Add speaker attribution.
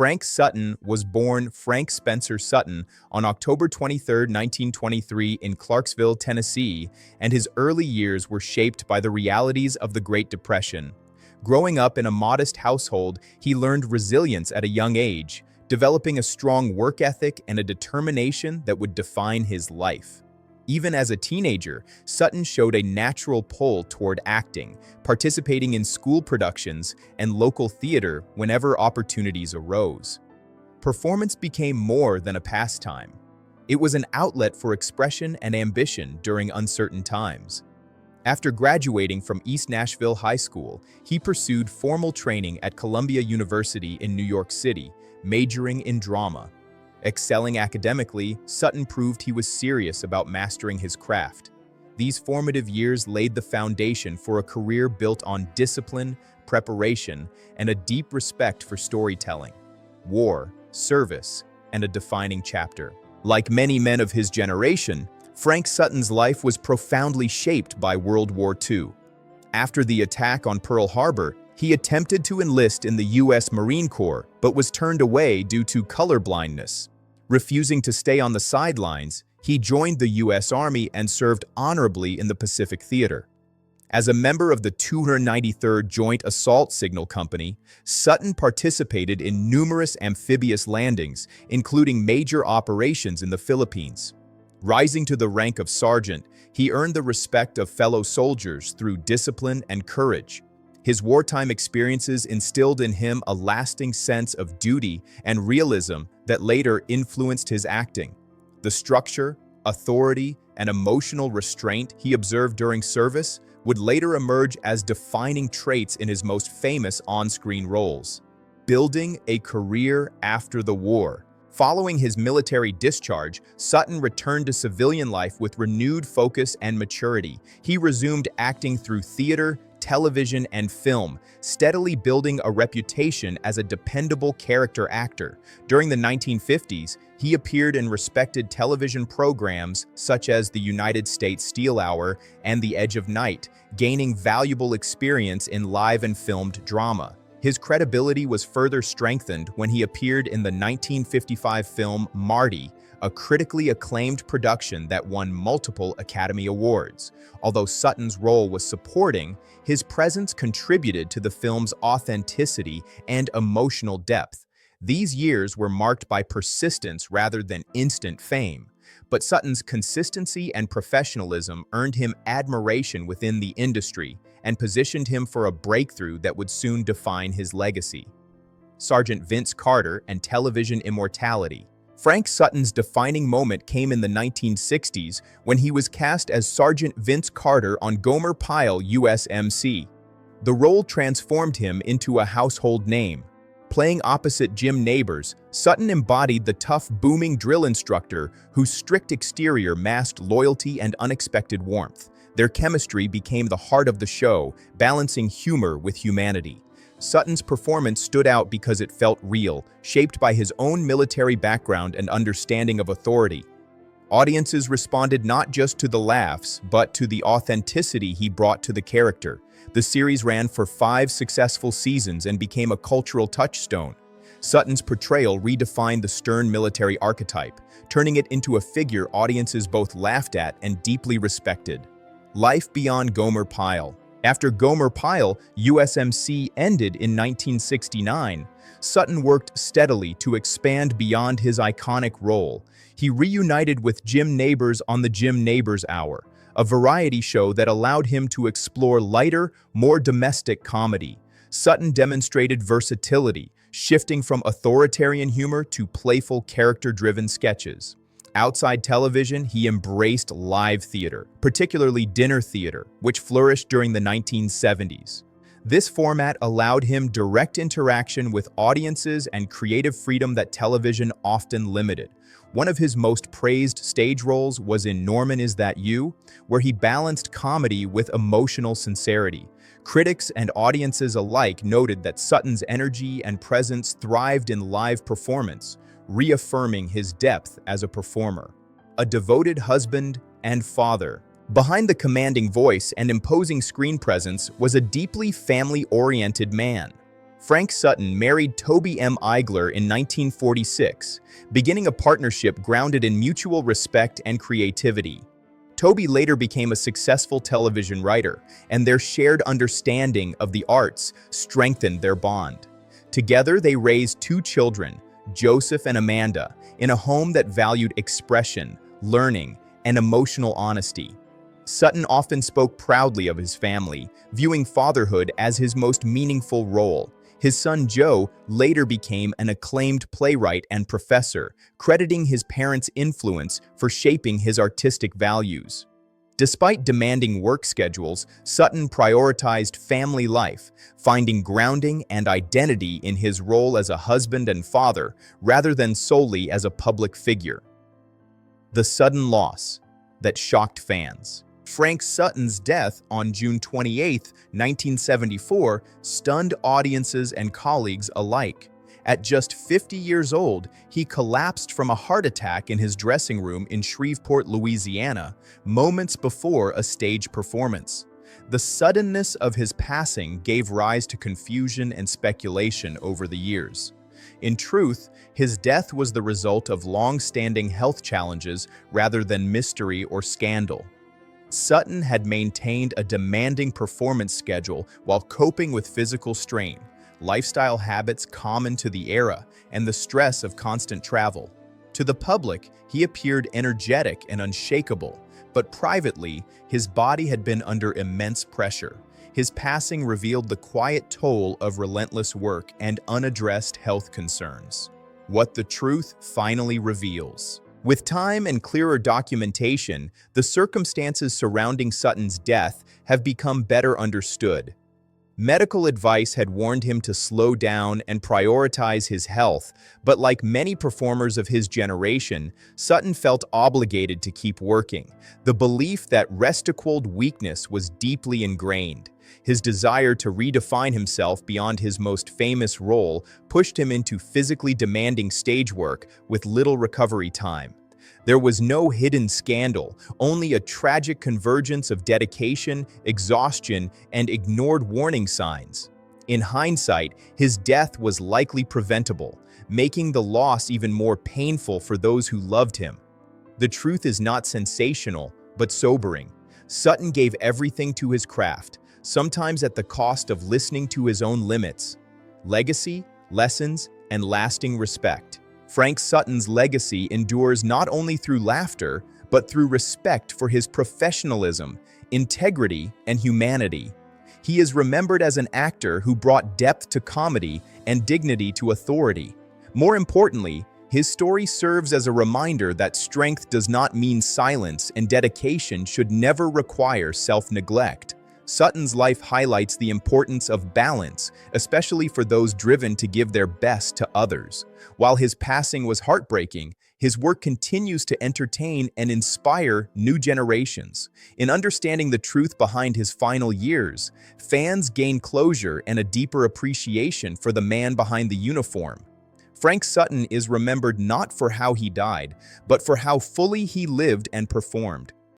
Speaker 1: Frank Sutton was born Frank Spencer Sutton on October 23, 1923 in Clarksville, Tennessee, and his early years were shaped by the realities of the Great Depression. Growing up in a modest household, he learned resilience at a young age, developing a strong work ethic and a determination that would define his life. Even as a teenager, Sutton showed a natural pull toward acting, participating in school productions and local theater whenever opportunities arose. Performance became more than a pastime. It was an outlet for expression and ambition during uncertain times. After graduating from East Nashville High School, he pursued formal training at Columbia University in New York City, majoring in drama. Excelling academically, Sutton proved he was serious about mastering his craft. These formative years laid the foundation for a career built on discipline, preparation, and a deep respect for storytelling. War, service, and a defining chapter. Like many men of his generation, Frank Sutton's life was profoundly shaped by World War II. After the attack on Pearl Harbor, he attempted to enlist in the U.S. Marine Corps, but was turned away due to colorblindness. Refusing to stay on the sidelines, he joined the U.S. Army and served honorably in the Pacific Theater. As a member of the 293rd Joint Assault Signal Company, Sutton participated in numerous amphibious landings, including major operations in the Philippines. Rising to the rank of sergeant, he earned the respect of fellow soldiers through discipline and courage. His wartime experiences instilled in him a lasting sense of duty and realism that later influenced his acting. The structure, authority, and emotional restraint he observed during service would later emerge as defining traits in his most famous on-screen roles. Building a career after the war. Following his military discharge, Sutton returned to civilian life with renewed focus and maturity. He resumed acting through theater, television, and film, steadily building a reputation as a dependable character actor. During the 1950s, he appeared in respected television programs such as the United States Steel Hour and The Edge of Night, gaining valuable experience in live and filmed drama. His credibility was further strengthened when he appeared in the 1955 film Marty, a critically acclaimed production that won multiple Academy Awards. Although Sutton's role was supporting, his presence contributed to the film's authenticity and emotional depth. These years were marked by persistence rather than instant fame. But Sutton's consistency and professionalism earned him admiration within the industry and positioned him for a breakthrough that would soon define his legacy. Sergeant Vince Carter and television immortality. Frank Sutton's defining moment came in the 1960s when he was cast as Sergeant Vince Carter on Gomer Pyle USMC. The role transformed him into a household name. Playing opposite Jim Nabors, Sutton embodied the tough, booming drill instructor whose strict exterior masked loyalty and unexpected warmth. Their chemistry became the heart of the show, balancing humor with humanity. Sutton's performance stood out because it felt real, shaped by his own military background and understanding of authority. Audiences responded not just to the laughs, but to the authenticity he brought to the character. The series ran for 5 successful seasons and became a cultural touchstone. Sutton's portrayal redefined the stern military archetype, turning it into a figure audiences both laughed at and deeply respected. Life beyond Gomer Pyle. After Gomer Pyle, USMC ended in 1969, Sutton worked steadily to expand beyond his iconic role. He reunited with Jim Nabors on the Jim Nabors Hour, a variety show that allowed him to explore lighter, more domestic comedy. Sutton demonstrated versatility, shifting from authoritarian humor to playful, character-driven sketches. Outside television, he embraced live theater, particularly dinner theater, which flourished during the 1970s. This format allowed him direct interaction with audiences and creative freedom that television often limited. One of his most praised stage roles was in Norman Is That You?, where he balanced comedy with emotional sincerity. Critics and audiences alike noted that Sutton's energy and presence thrived in live performance, reaffirming his depth as a performer. A devoted husband and father. Behind the commanding voice and imposing screen presence was a deeply family-oriented man. Frank Sutton married Toby M. Eigler in 1946, beginning a partnership grounded in mutual respect and creativity. Toby later became a successful television writer, and their shared understanding of the arts strengthened their bond. Together, they raised two children, Joseph and Amanda, in a home that valued expression, learning, and emotional honesty. Sutton often spoke proudly of his family, viewing fatherhood as his most meaningful role. His son Joe later became an acclaimed playwright and professor, crediting his parents' influence for shaping his artistic values. Despite demanding work schedules, Sutton prioritized family life, finding grounding and identity in his role as a husband and father rather than solely as a public figure. The sudden loss that shocked fans. Frank Sutton's death on June 28, 1974, stunned audiences and colleagues alike. At just 50 years old, he collapsed from a heart attack in his dressing room in Shreveport, Louisiana, moments before a stage performance. The suddenness of his passing gave rise to confusion and speculation over the years. In truth, his death was the result of long-standing health challenges rather than mystery or scandal. Sutton had maintained a demanding performance schedule while coping with physical strain, lifestyle habits common to the era, and the stress of constant travel. To the public, he appeared energetic and unshakable, but privately, his body had been under immense pressure. His passing revealed the quiet toll of relentless work and unaddressed health concerns. What the truth finally reveals. With time and clearer documentation, the circumstances surrounding Sutton's death have become better understood. Medical advice had warned him to slow down and prioritize his health, but like many performers of his generation, Sutton felt obligated to keep working. The belief that rest-equaled weakness was deeply ingrained. His desire to redefine himself beyond his most famous role pushed him into physically demanding stage work with little recovery time. There was no hidden scandal, only a tragic convergence of dedication, exhaustion, and ignored warning signs. In hindsight, his death was likely preventable, making the loss even more painful for those who loved him. The truth is not sensational, but sobering. Sutton gave everything to his craft, sometimes at the cost of listening to his own limits. Legacy, lessons, and lasting respect. Frank Sutton's legacy endures not only through laughter, but through respect for his professionalism, integrity, and humanity. He is remembered as an actor who brought depth to comedy and dignity to authority. More importantly, his story serves as a reminder that strength does not mean silence, and dedication should never require self-neglect. Sutton's life highlights the importance of balance, especially for those driven to give their best to others. While his passing was heartbreaking, his work continues to entertain and inspire new generations. In understanding the truth behind his final years, fans gain closure and a deeper appreciation for the man behind the uniform. Frank Sutton is remembered not for how he died, but for how fully he lived and performed.